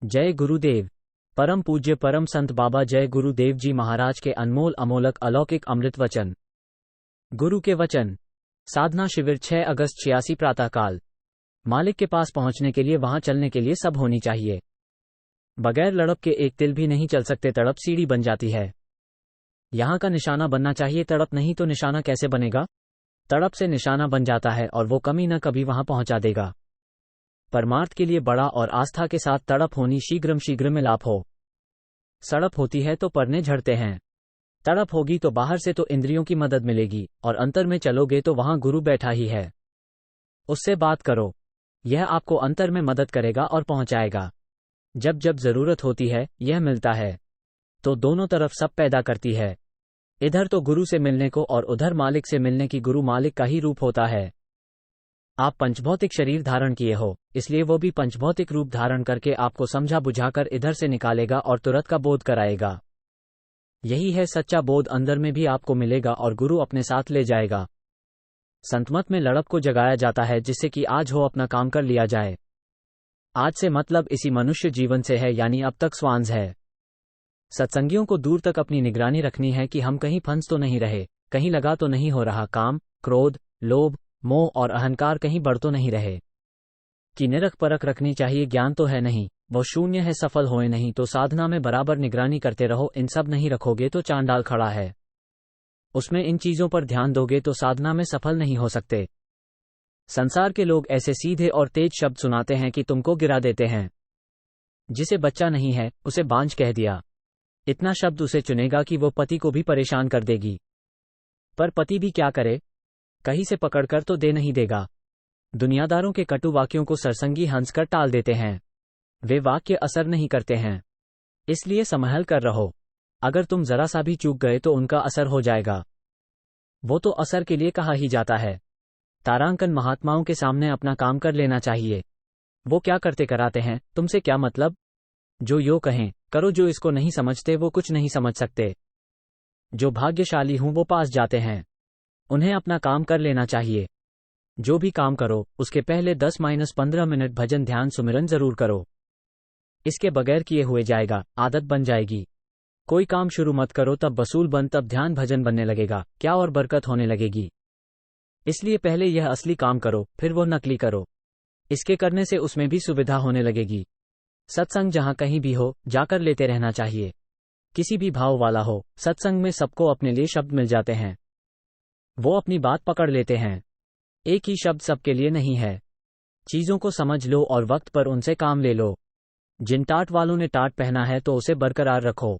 जय गुरुदेव। परम पूज्य परम संत बाबा जय गुरुदेव जी महाराज के अनमोल अमोलक अलौकिक अमृत वचन। गुरु के वचन। साधना शिविर 6 अगस्त 86 प्रातःकाल। मालिक के पास पहुंचने के लिए वहां चलने के लिए सब होनी चाहिए। बगैर लड़प के एक तिल भी नहीं चल सकते। तड़प सीढ़ी बन जाती है। यहां का निशाना बनना चाहिए। तड़प नहीं तो निशाना कैसे बनेगा? तड़प से निशाना बन जाता है और वो कभी न कभी वहां पहुंचा देगा। परमार्थ के लिए बड़ा और आस्था के साथ तड़प होनी शीघ्र में लाभ हो। सड़प होती है तो परने झड़ते हैं। तड़प होगी तो बाहर से तो इंद्रियों की मदद मिलेगी और अंतर में चलोगे तो वहां गुरु बैठा ही है। उससे बात करो। यह आपको अंतर में मदद करेगा और पहुंचाएगा। जब जब जरूरत होती है यह मिलता है तो दोनों तरफ सब पैदा करती है। इधर तो गुरु से मिलने को और उधर मालिक से मिलने की। गुरु मालिक का ही रूप होता है। आप पंचभौतिक शरीर धारण किए हो, इसलिए वो भी पंचभौतिक रूप धारण करके आपको समझा बुझाकर इधर से निकालेगा और तुरंत का बोध कराएगा। यही है सच्चा बोध। अंदर में भी आपको मिलेगा और गुरु अपने साथ ले जाएगा। संतमत में लड़प को जगाया जाता है जिससे कि आज हो अपना काम कर लिया जाए। आज से मतलब इसी मनुष्य जीवन से है, यानी अब तक स्वांस है। सत्संगियों को दूर तक अपनी निगरानी रखनी है कि हम कहीं फंस तो नहीं रहे, कहीं लगा तो नहीं हो रहा काम, क्रोध, लोभ, मोह और अहंकार कहीं बढ़ तो नहीं रहे। कि निरख परख रखनी चाहिए। ज्ञान तो है नहीं, वो शून्य है, सफल होए नहीं। तो साधना में बराबर निगरानी करते रहो। इन सब नहीं रखोगे तो चांडाल खड़ा है। उसमें इन चीजों पर ध्यान दोगे तो साधना में सफल नहीं हो सकते। संसार के लोग ऐसे सीधे और तेज शब्द सुनाते हैं कि तुमको गिरा देते हैं। जिसे बच्चा नहीं है उसे बांझ कह दिया। इतना शब्द उसे चुनेगा कि वो पति को भी परेशान कर देगी। पर पति भी क्या करे, कहीं से पकड़कर तो दे नहीं देगा। दुनियादारों के कटु वाक्यों को सरसंगी हंसकर टाल देते हैं। वे वाक्य असर नहीं करते हैं, इसलिए संभल कर रहो। अगर तुम जरा सा भी चूक गए तो उनका असर हो जाएगा। वो तो असर के लिए कहा ही जाता है। तारांकन महात्माओं के सामने अपना काम कर लेना चाहिए। वो क्या करते कराते हैं, तुमसे क्या मतलब? जो यो कहें करो। जो इसको नहीं समझते वो कुछ नहीं समझ सकते। जो भाग्यशाली हूं वो पास जाते हैं। उन्हें अपना काम कर लेना चाहिए। जो भी काम करो उसके पहले 10-15 मिनट भजन ध्यान सुमिरन जरूर करो। इसके बगैर किए हुए जाएगा, आदत बन जाएगी। कोई काम शुरू मत करो तब वसूल बन, तब ध्यान भजन बनने लगेगा क्या और बरकत होने लगेगी। इसलिए पहले यह असली काम करो, फिर वो नकली करो। इसके करने से उसमें भी सुविधा होने लगेगी। सत्संग जहां कहीं भी हो जाकर लेते रहना चाहिए। किसी भी भाव वाला हो, सत्संग में सबको अपने लिए शब्द मिल जाते हैं। वो अपनी बात पकड़ लेते हैं। एक ही शब्द सबके लिए नहीं है। चीजों को समझ लो और वक्त पर उनसे काम ले लो। जिन टाट वालों ने टाट पहना है तो उसे बरकरार रखो।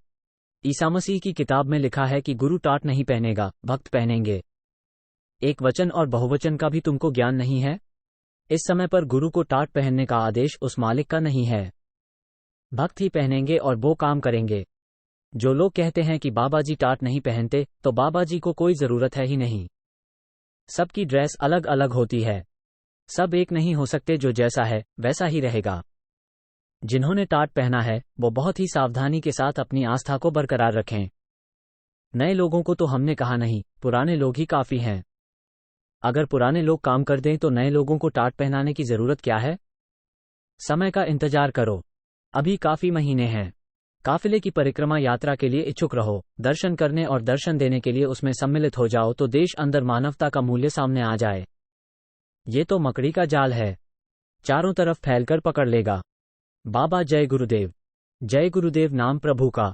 ईसा मसीह की किताब में लिखा है कि गुरु टाट नहीं पहनेगा, भक्त पहनेंगे। एक वचन और बहुवचन का भी तुमको ज्ञान नहीं है। इस समय पर गुरु को टाट पहनने का आदेश उस मालिक का नहीं है। भक्त ही पहनेंगे और वो काम करेंगे। जो लोग कहते हैं कि बाबा जी टाट नहीं पहनते, तो बाबा जी को कोई जरूरत है ही नहीं। सबकी ड्रेस अलग अलग होती है। सब एक नहीं हो सकते। जो जैसा है वैसा ही रहेगा। जिन्होंने टाट पहना है वो बहुत ही सावधानी के साथ अपनी आस्था को बरकरार रखें। नए लोगों को तो हमने कहा नहीं, पुराने लोग ही काफी हैं। अगर पुराने लोग काम कर दें तो नए लोगों को टाट पहनाने की जरूरत क्या है? समय का इंतजार करो, अभी काफी महीने हैं। काफिले की परिक्रमा यात्रा के लिए इच्छुक रहो। दर्शन करने और दर्शन देने के लिए उसमें सम्मिलित हो जाओ तो देश अंदर मानवता का मूल्य सामने आ जाए। ये तो मकड़ी का जाल है, चारों तरफ फैलकर पकड़ लेगा। बाबा जय गुरुदेव। जय गुरुदेव नाम प्रभु का।